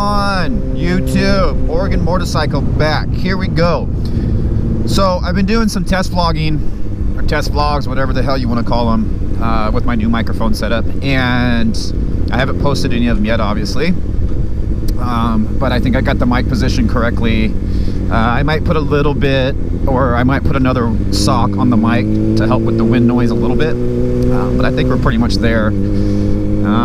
on, YouTube? Oregon Motorcycle back. Here we go. So I've been doing some test vlogging, or test vlogs, whatever the hell you want to call them, with my new microphone setup, and I haven't posted any of them yet, obviously. But I think I got the mic position correctly. I might put a little bit, or I might put another sock on the mic to help with the wind noise a little bit, but I think we're pretty much there.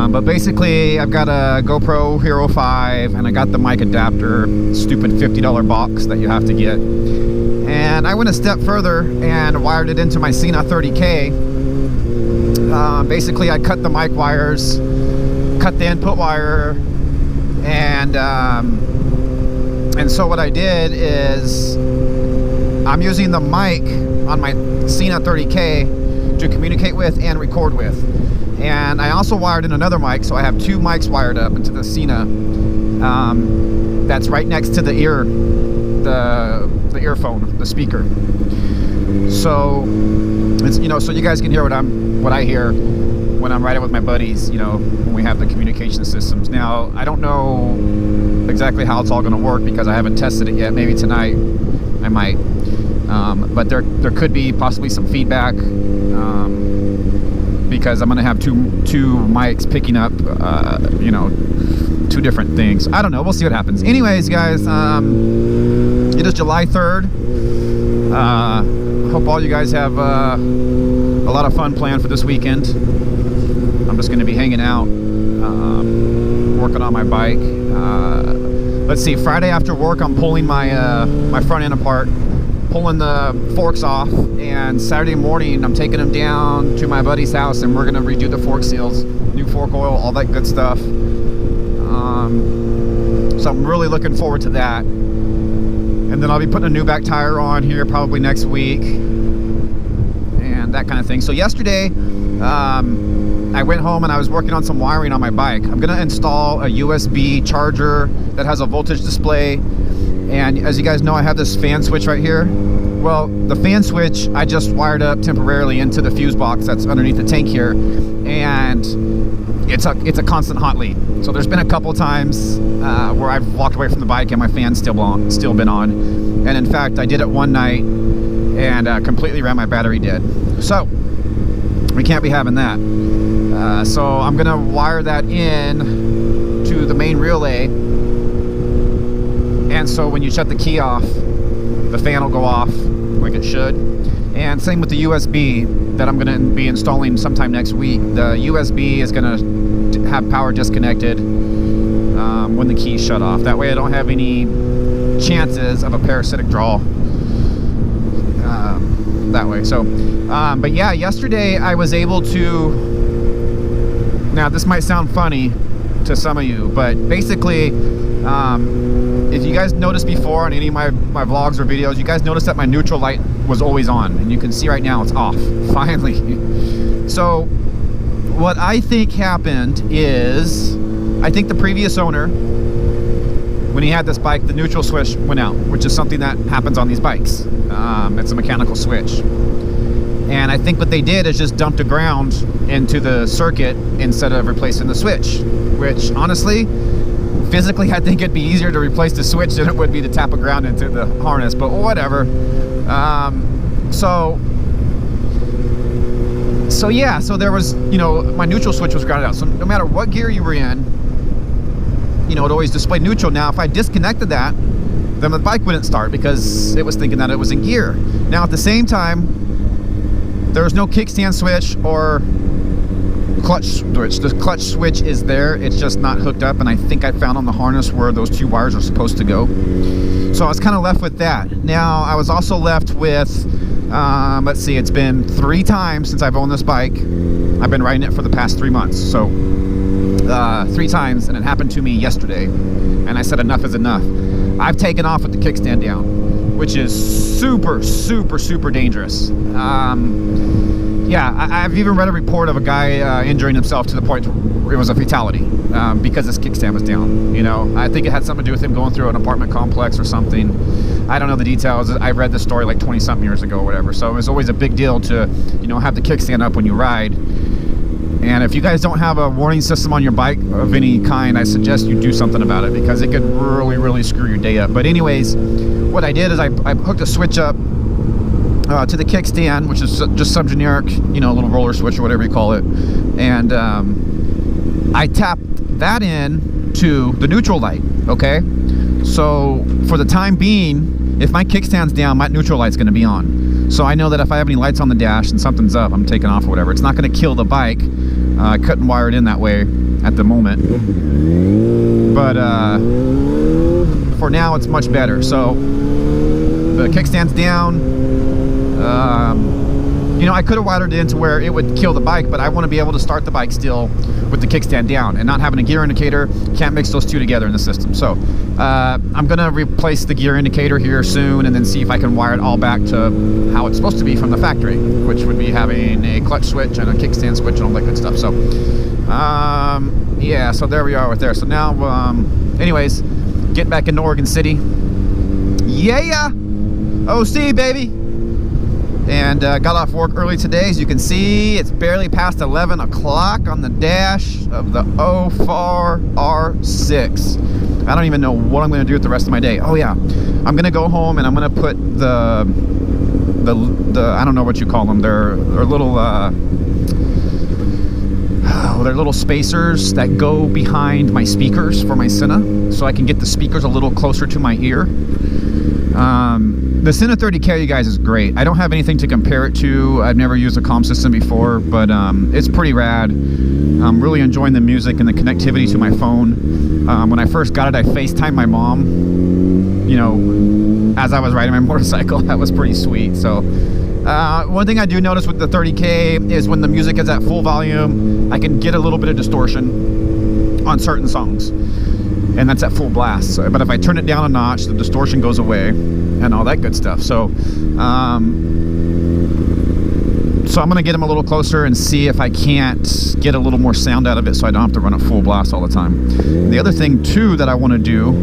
But basically, I've got a GoPro Hero 5, and I got the mic adapter, stupid $50 box that you have to get. And I went a step further and wired it into my Sena 30k. Basically, I cut the mic wires, cut the input wire, and so what I did is I'm using the mic on my Sena 30k to communicate with and record with. And I also wired in another mic, so I have two mics wired up into the Sena. That's right next to the ear, the earphone, the speaker. So it's, you know, so you guys can hear what I hear when I'm riding with my buddies, you know, when we have the communication systems. Now, I don't know exactly how it's all going to work because I haven't tested it yet. Maybe tonight I might, but there could be possibly some feedback, because I'm going to have two mics picking up, you know, two different things. I don't know. We'll see what happens. Anyways, guys, it is July 3rd. Hope all you guys have a lot of fun planned for this weekend. I'm just going to be hanging out, working on my bike. Let's see, Friday after work, I'm pulling my my front end apart, pulling the forks off, and Saturday morning I'm taking them down to my buddy's house and we're gonna redo the fork seals, new fork oil, all that good stuff. So I'm really looking forward to that. And then I'll be putting a new back tire on here probably next week and that kind of thing. So yesterday I went home and I was working on some wiring on my bike. I'm gonna install a USB charger that has a voltage display. And as you guys know, I have this fan switch right here. Well, the fan switch I just wired up temporarily into the fuse box that's underneath the tank here, and it's a constant hot lead. So there's been a couple times where I've walked away from the bike and my fan's still been on. And in fact, I did it one night and completely ran my battery dead. So we can't be having that. So I'm gonna wire that in to the main relay. And so when you shut the key off, the fan will go off like it should. And same with the USB that I'm going to be installing sometime next week. The USB is going to have power disconnected when the key's shut off. That way I don't have any chances of a parasitic draw that way. So, but yeah, yesterday I was able to, now this might sound funny to some of you, but basically, if you guys noticed before on any of my vlogs or videos, you guys noticed that my neutral light was always on, and you can see right now it's off, finally. So what I think happened is, I think the previous owner, when he had this bike, the neutral switch went out, which is something that happens on these bikes. It's a mechanical switch. And I think what they did is just dumped a ground into the circuit instead of replacing the switch, which honestly, physically, I think it'd be easier to replace the switch than it would be to tap a ground into the harness, but whatever. So yeah, so there was, you know, my neutral switch was grounded out. So no matter what gear you were in, you know, it always displayed neutral. Now, if I disconnected that, then the bike wouldn't start because it was thinking that it was in gear. Now, at the same time, there was no kickstand switch or clutch switch. The clutch switch is there, it's just not hooked up, and I think I found on the harness where those two wires are supposed to go. So I was kind of left with that. Now I was also left with, let's see, it's been 3 times since I've owned this bike. I've been riding it for the past 3 months. So 3 times, and it happened to me yesterday. And I said enough is enough. I've taken off with the kickstand down, which is super, super, super dangerous. Yeah, I've even read a report of a guy injuring himself to the point where it was a fatality because his kickstand was down. You know, I think it had something to do with him going through an apartment complex or something. I don't know the details. I read the story like 20-something years ago or whatever. So it was always a big deal to, you know, have the kickstand up when you ride. And if you guys don't have a warning system on your bike of any kind, I suggest you do something about it, because it could really, really screw your day up. But anyways, what I did is I hooked a switch up to the kickstand, which is just some generic, you know, little roller switch or whatever you call it. And I tapped that in to the neutral light, okay? So for the time being, if my kickstand's down, my neutral light's gonna be on. So I know that if I have any lights on the dash and something's up, I'm taking off or whatever, it's not gonna kill the bike. I couldn't wire it in that way at the moment. But for now, it's much better. So the kickstand's down. You know, I could have wired it in to where it would kill the bike, but I want to be able to start the bike still with the kickstand down and not having a gear indicator. Can't mix those two together in the system. So I'm gonna replace the gear indicator here soon, and then see if I can wire it all back to how it's supposed to be from the factory, which would be having a clutch switch and a kickstand switch and all that good stuff. So yeah, so there we are with there. So now anyways, getting back into Oregon City. Yeah, OC baby. And got off work early today. As you can see, it's barely past 11 o'clock on the dash of the 04 R6. I don't even know what I'm going to do with the rest of my day. Oh yeah, I'm going to go home and I'm going to put the I don't know what you call them. They're little they're little spacers that go behind my speakers for my Sena, so I can get the speakers a little closer to my ear. The Sena 30k, you guys, is great. I don't have anything to compare it to. I've never used a comm system before, but it's pretty rad. I'm really enjoying the music and the connectivity to my phone. When I first got it, I FaceTimed my mom, you know, as I was riding my motorcycle. That was pretty sweet. So one thing I do notice with the 30k is when the music is at full volume, I can get a little bit of distortion on certain songs, and that's at full blast. But if I turn it down a notch, the distortion goes away and all that good stuff. So so I'm gonna get them a little closer and see if I can't get a little more sound out of it, so I don't have to run it full blast all the time. The other thing too that I want to do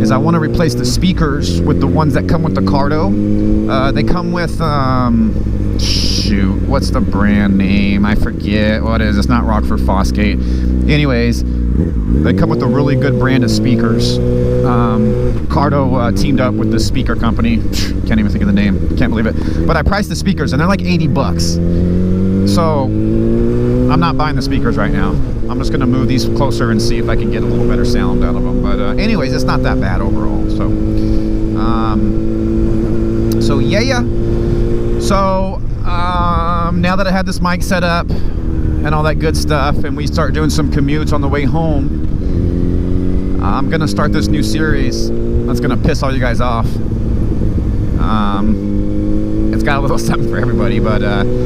is I want to replace the speakers with the ones that come with the Cardo. They come with shoot, what's the brand name? I forget what it is. It's not Rockford Fosgate. Anyways, they come with a really good brand of speakers. Cardo teamed up with this speaker company. Can't even think of the name. Can't believe it. But I priced the speakers and they're like 80 bucks. So I'm not buying the speakers right now. I'm just going to move these closer and see if I can get a little better sound out of them. But anyways, it's not that bad overall. So so yeah. So now that I had this mic set up and all that good stuff, and we start doing some commutes on the way home, I'm gonna start this new series that's gonna piss all you guys off. It's got a little something for everybody, but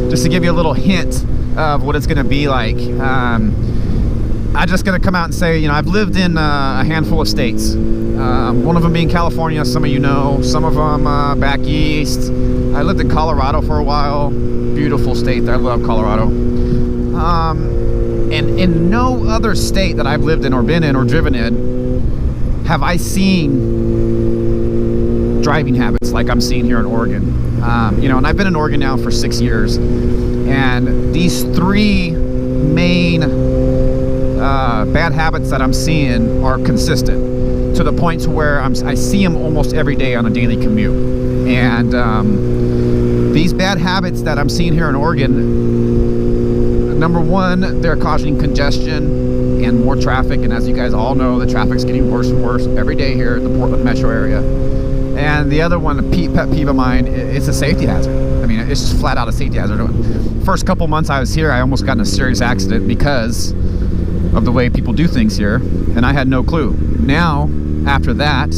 just to give you a little hint of what it's gonna be like, I'm just gonna come out and say, you know, I've lived in a handful of states. One of them being California, some of you know, some of them back east. I lived in Colorado for a while. Beautiful state. I love Colorado. And in no other state that I've lived in or been in or driven in have I seen driving habits like I'm seeing here in Oregon. You know, and I've been in Oregon now for 6 years, and these three main bad habits that I'm seeing are consistent to the point to where I see them almost every day on a daily commute. And these bad habits that I'm seeing here in Oregon, number one, they're causing congestion and more traffic. And as you guys all know, the traffic's getting worse and worse every day here in the Portland metro area. And the other one, a pet peeve of mine, it's a safety hazard. I mean, it's just flat out a safety hazard. First couple months I was here, I almost got in a serious accident because of the way people do things here, and I had no clue. Now, after that,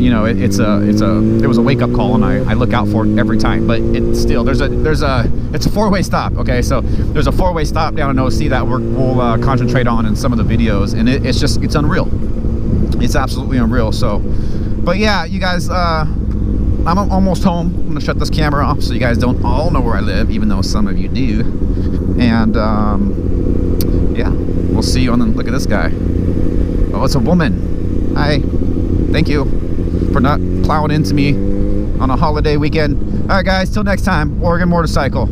you know, it was a wake-up call, and I look out for it every time. But it's still it's a four-way stop. Okay, so there's a four-way stop down in OC that we'll concentrate on in some of the videos, and it's unreal. It's absolutely unreal. So, but yeah, you guys, I'm almost home. I'm gonna shut this camera off so you guys don't all know where I live, even though some of you do. And yeah, we'll see you on the. Look at this guy. Oh, it's a woman. Hi. Thank you for not plowing into me on a holiday weekend. All right, guys, till next time, Oregon Motorcycle.